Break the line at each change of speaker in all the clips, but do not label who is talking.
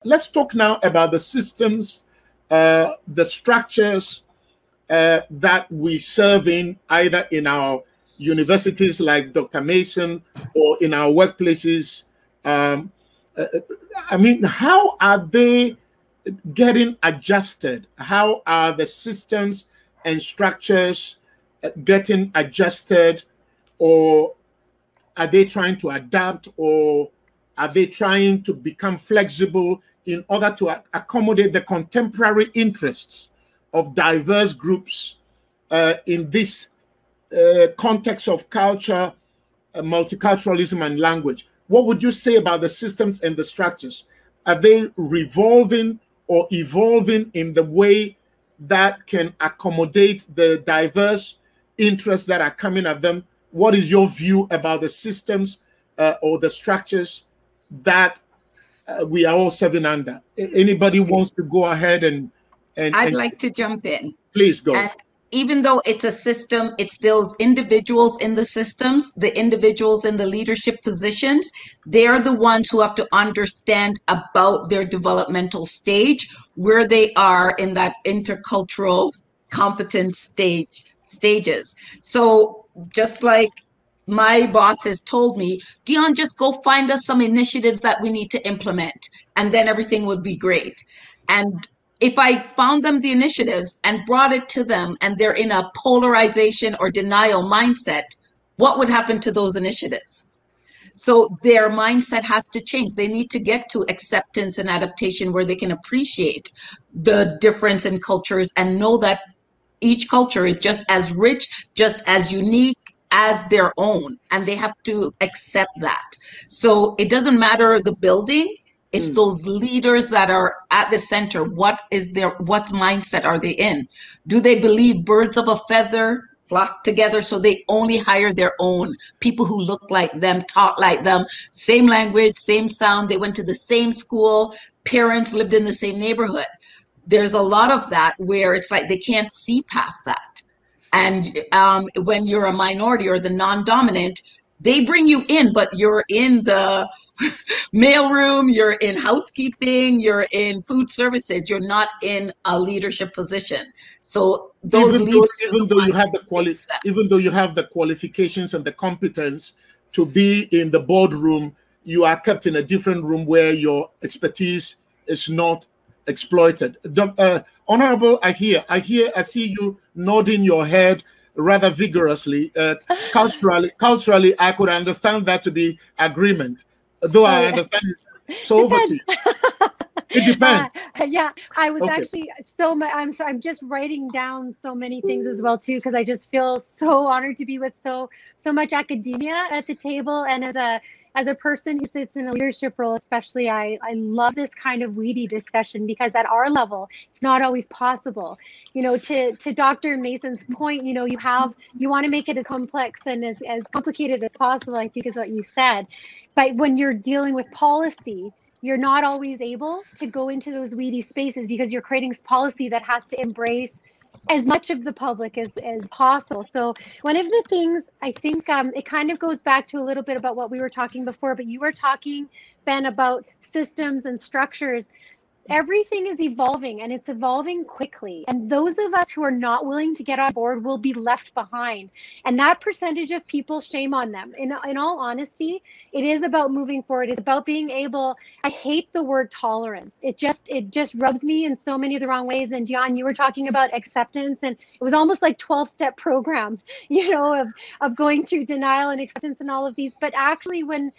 let's talk now about the systems, the structures that we serve in, either in our universities like Dr. Mason or in our workplaces. I mean, how are they getting adjusted? How are the systems and structures getting adjusted, or are they trying to adapt, or are they trying to become flexible in order to accommodate the contemporary interests of diverse groups in this context of culture, multiculturalism, and language? What would you say about the systems and the structures? Are they revolving or evolving in the way that can accommodate the diverse interests that are coming at them? What is your view about the systems or the structures that we are all serving under? Anybody wants to go ahead and
I'd like to jump in.
Please go.
And even though it's a system, it's those individuals in the systems, the individuals in the leadership positions, they're the ones who have to understand about their developmental stage, where they are in that intercultural competence stages. So just like my boss has told me, Dionne, just go find us some initiatives that we need to implement, and then everything would be great. And if I found them the initiatives and brought it to them and they're in a polarization or denial mindset, what would happen to those initiatives? So their mindset has to change. They need to get to acceptance and adaptation where they can appreciate the difference in cultures and know that each culture is just as rich, just as unique as their own, and they have to accept that. So it doesn't matter the building. It's those leaders that are at the center. What mindset are they in? Do they believe birds of a feather flock together, so they only hire their own people who look like them, talk like them, same language, same sound, they went to the same school, parents lived in the same neighborhood? There's a lot of that where it's like they can't see past that. And when you're a minority or the non-dominant, they bring you in, but you're in the mailroom, you're in housekeeping, you're in food services, you're not in a leadership position. So those leaders, even though
you have the qualifications and the competence to be in the boardroom, you are kept in a different room where your expertise is not exploited. Honorable Aheer, I see you nodding your head rather vigorously. Culturally, I could understand that to be agreement, though I understand it. So over to you. It depends.
Yeah, I was actually I'm just writing down so many things as well too, because I just feel so honored to be with so much academia at the table, and as a person who sits in a leadership role, especially, I love this kind of weedy discussion, because at our level, it's not always possible. You know, to Dr. Mason's point, you know, you want to make it as complex and as complicated as possible, I think is what you said. But when you're dealing with policy, you're not always able to go into those weedy spaces, because you're creating policy that has to embrace as much of the public as possible. So one of the things I think it kind of goes back to a little bit about what we were talking before, but you were talking, Ben, about systems and structures. Everything is evolving, and it's evolving quickly. And those of us who are not willing to get on board will be left behind. And that percentage of people, shame on them. In all honesty, it is about moving forward. It's about being able, I hate the word tolerance. It just rubs me in so many of the wrong ways. And Dionne, you were talking about acceptance, and it was almost like 12-step programs, you know, of going through denial and acceptance and all of these. But actually, when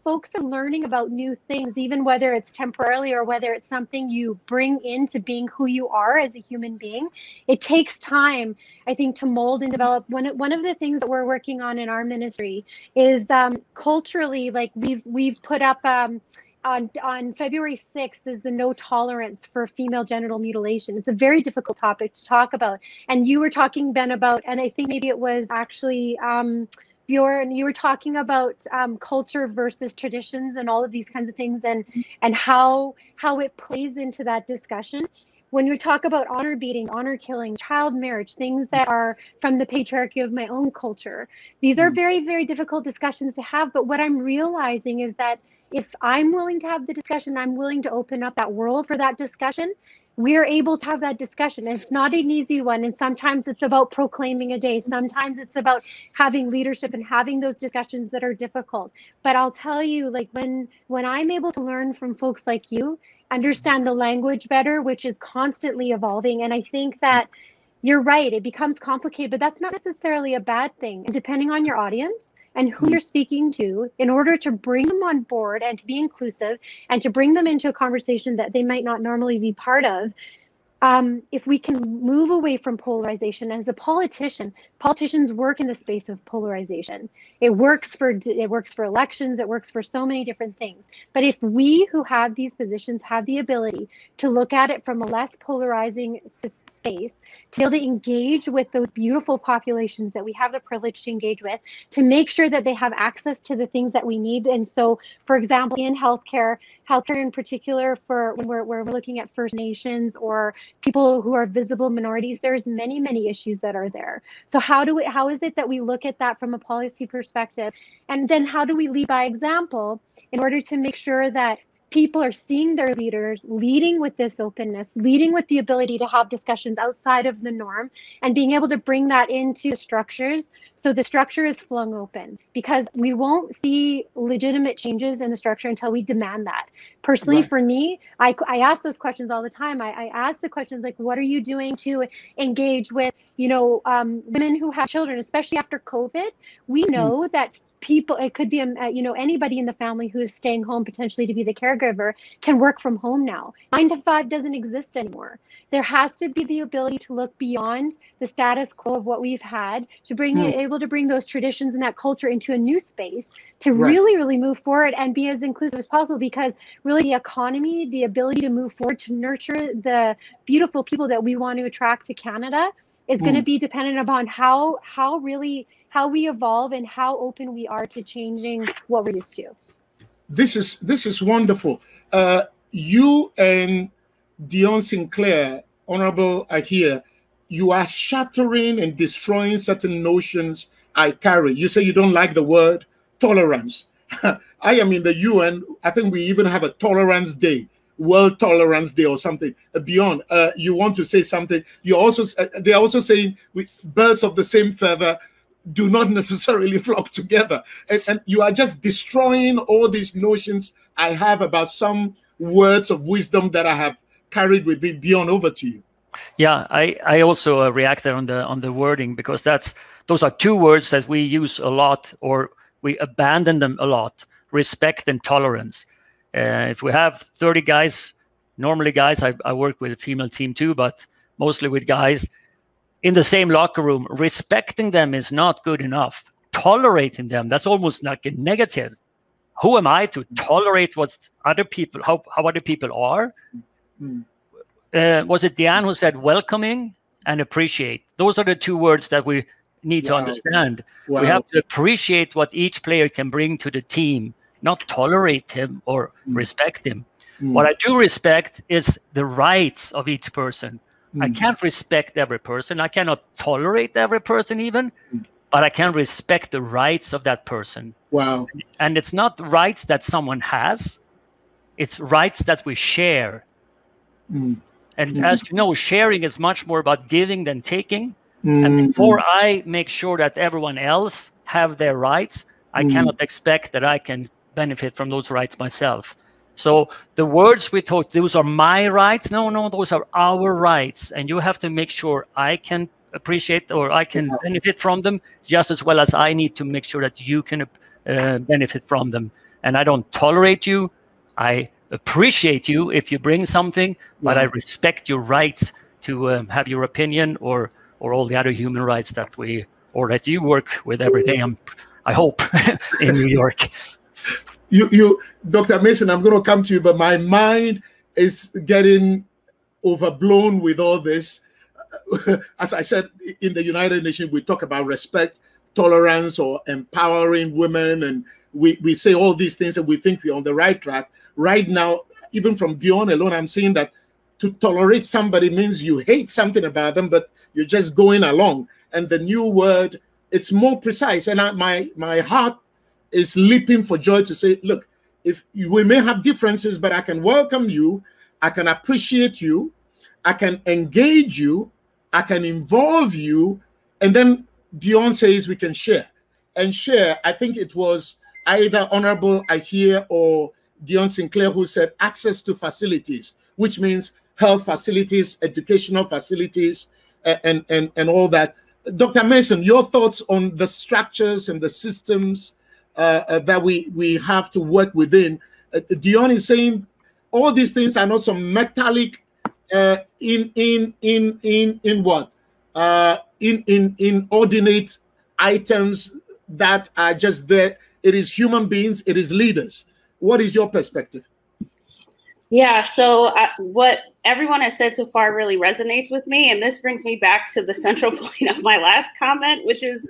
folks are learning about new things, even whether it's temporarily or whether it's something you bring into being who you are as a human being, it takes time, I think, to mold and develop. One of the things that we're working on in our ministry is culturally, like we've put up on February 6th is the no tolerance for female genital mutilation. It's a very difficult topic to talk about. And you were talking, Ben, about, and I think maybe it was actually Bjorn, you were talking about culture versus traditions and all of these kinds of things, and how it plays into that discussion. when you talk about honor beating, honor killing, child marriage, things that are from the patriarchy of my own culture, these are very, very difficult discussions to have. But what I'm realizing is that if I'm willing to have the discussion, I'm willing to open up that world for that discussion, we're able to have that discussion. And it's not an easy one. And sometimes it's about proclaiming a day. Sometimes it's about having leadership and having those discussions that are difficult. But I'll tell you, like when I'm able to learn from folks like you, understand the language better, which is constantly evolving. And I think that you're right, it becomes complicated, but that's not necessarily a bad thing. And depending on your audience and who you're speaking to, in order to bring them on board and to be inclusive and to bring them into a conversation that they might not normally be part of, if we can move away from polarization. As a politician, politicians work in the space of polarization. It works for elections. It works for so many different things. But if we who have these positions have the ability to look at it from a less polarizing space, to be able to engage with those beautiful populations that we have the privilege to engage with, to make sure that they have access to the things that we need. And so, for example, in healthcare in particular, for when we're looking at First Nations or people who are visible minorities, there's many issues that are there. So how is it that we look at that from a policy perspective? And then how do we lead by example in order to make sure that people are seeing their leaders leading with this openness, leading with the ability to have discussions outside of the norm, and being able to bring that into structures so the structure is flung open? Because we won't see legitimate changes in the structure until we demand that. Personally, for me, I ask those questions all the time. I ask the questions like, what are you doing to engage with, women who have children, especially after COVID? We know that people, it could be anybody in the family who is staying home potentially to be the caregiver, can work from home now. 9 to 5 doesn't exist anymore. There has to be the ability to look beyond the status quo of what we've had, to able to bring those traditions and that culture into a new space, to really move forward and be as inclusive as possible. Because really the economy, the ability to move forward, to nurture the beautiful people that we want to attract to Canada, is going to be dependent upon how we evolve and how open we are to changing what we're used to.
This is wonderful. You and Dionne Sinclair, Honorable Aheer, you are shattering and destroying certain notions I carry. You say you don't like the word tolerance. I am in the UN. I think we even have a tolerance day, World Tolerance Day or something. Bjorn, you want to say something? You also they are also saying with birds of the same feather do not necessarily flock together, and you are just destroying all these notions I have about some words of wisdom that I have carried with me. Bjorn, over to you.
Yeah, I also reacted on the wording, because those are two words that we use a lot, or we abandon them a lot: respect and tolerance. If we have 30 guys, normally guys, I work with a female team too, but mostly with guys, in the same locker room, respecting them is not good enough. Tolerating them, that's almost like a negative. Who am I to tolerate what other people, how other people are? Was it Dionne who said welcoming and appreciate? Those are the two words that we need to understand. We have to appreciate what each player can bring to the team, not tolerate him or respect him. What I do respect is the rights of each person. I can't respect every person. I cannot tolerate every person even, but I can respect the rights of that person.
Wow.
And it's not rights that someone has. It's rights that we share. And as you know, sharing is much more about giving than taking. And before I make sure that everyone else have their rights, I cannot expect that I can benefit from those rights myself. So the words we talk, those are my rights. No, those are our rights. And you have to make sure I can appreciate or I can benefit from them just as well as I need to make sure that you can benefit from them. And I don't tolerate you. I appreciate you if you bring something, but I respect your rights to have your opinion or all the other human rights that you work with every day, I hope, in New York.
You, Dr. Mason, I'm going to come to you, but my mind is getting overblown with all this. As I said, in the United Nations, we talk about respect, tolerance, or empowering women, and we say all these things, and we think we're on the right track. Right now, even from Bjorn alone, I'm seeing that to tolerate somebody means you hate something about them, but you're just going along. And the new word, it's more precise. And my heart is leaping for joy to say, look, we may have differences, but I can welcome you, I can appreciate you, I can engage you, I can involve you, and then Dionne says we can share. And share, I think it was either Honorable Aheer or Dionne Sinclair who said access to facilities, which means health facilities, educational facilities, and all that. Dr. Mason, your thoughts on the structures and the systems that we have to work within. Dionne is saying all these things are not some metallic inordinate items that are just there. It is human beings, it is leaders. What is your perspective?
Yeah, so what everyone has said so far really resonates with me. And this brings me back to the central point of my last comment, which is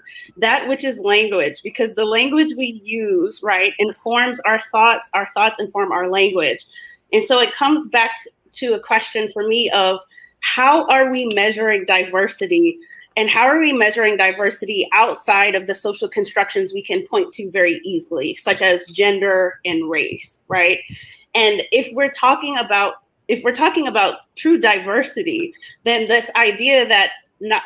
language, because the language we use, right, informs our thoughts inform our language. And so it comes back to a question for me of how are we measuring diversity, and how are we measuring diversity outside of the social constructions we can point to very easily, such as gender and race, right? And if we're talking about true diversity, then this idea that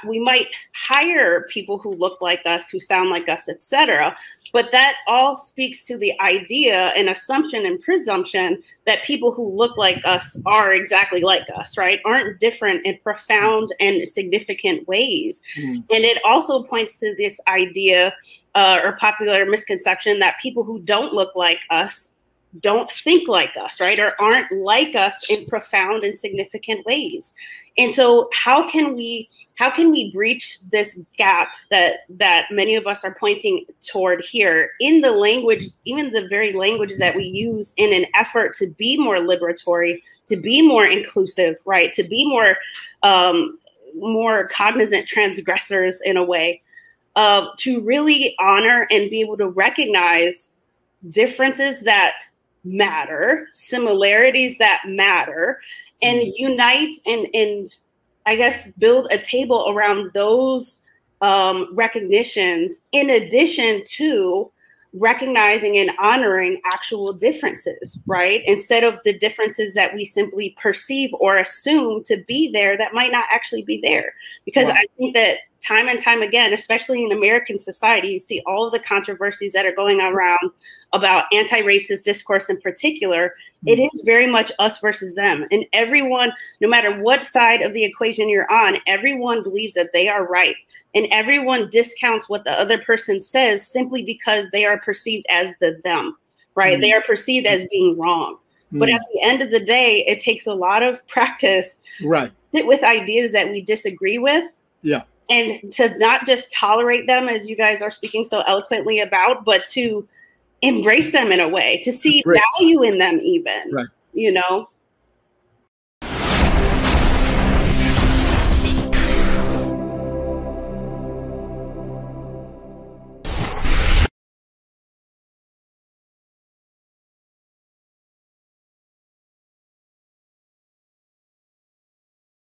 we might hire people who look like us, who sound like us, etc., but that all speaks to the idea and assumption and presumption that people who look like us are exactly like us, right? Aren't different in profound and significant ways. And it also points to this idea or popular misconception that people who don't look like us don't think like us, right? Or aren't like us in profound and significant ways. And so how can we breach this gap that many of us are pointing toward here in the language, even the very language that we use in an effort to be more liberatory, to be more inclusive, right? To be more cognizant transgressors in a way, to really honor and be able to recognize differences that matter, similarities that matter, and unite and I guess build a table around those recognitions, in addition to recognizing and honoring actual differences, right? Instead of the differences that we simply perceive or assume to be there that might not actually be there. Because I think that time and time again, especially in American society, you see all of the controversies that are going around about anti-racist discourse in particular. It is very much us versus them. And everyone, no matter what side of the equation you're on, everyone believes that they are right. And everyone discounts what the other person says simply because they are perceived as the them, right? They are perceived as being wrong. But at the end of the day, it takes a lot of practice to sit with ideas that we disagree with. And to not just tolerate them, as you guys are speaking so eloquently about, but to embrace them in a way, to see value in them even, you know?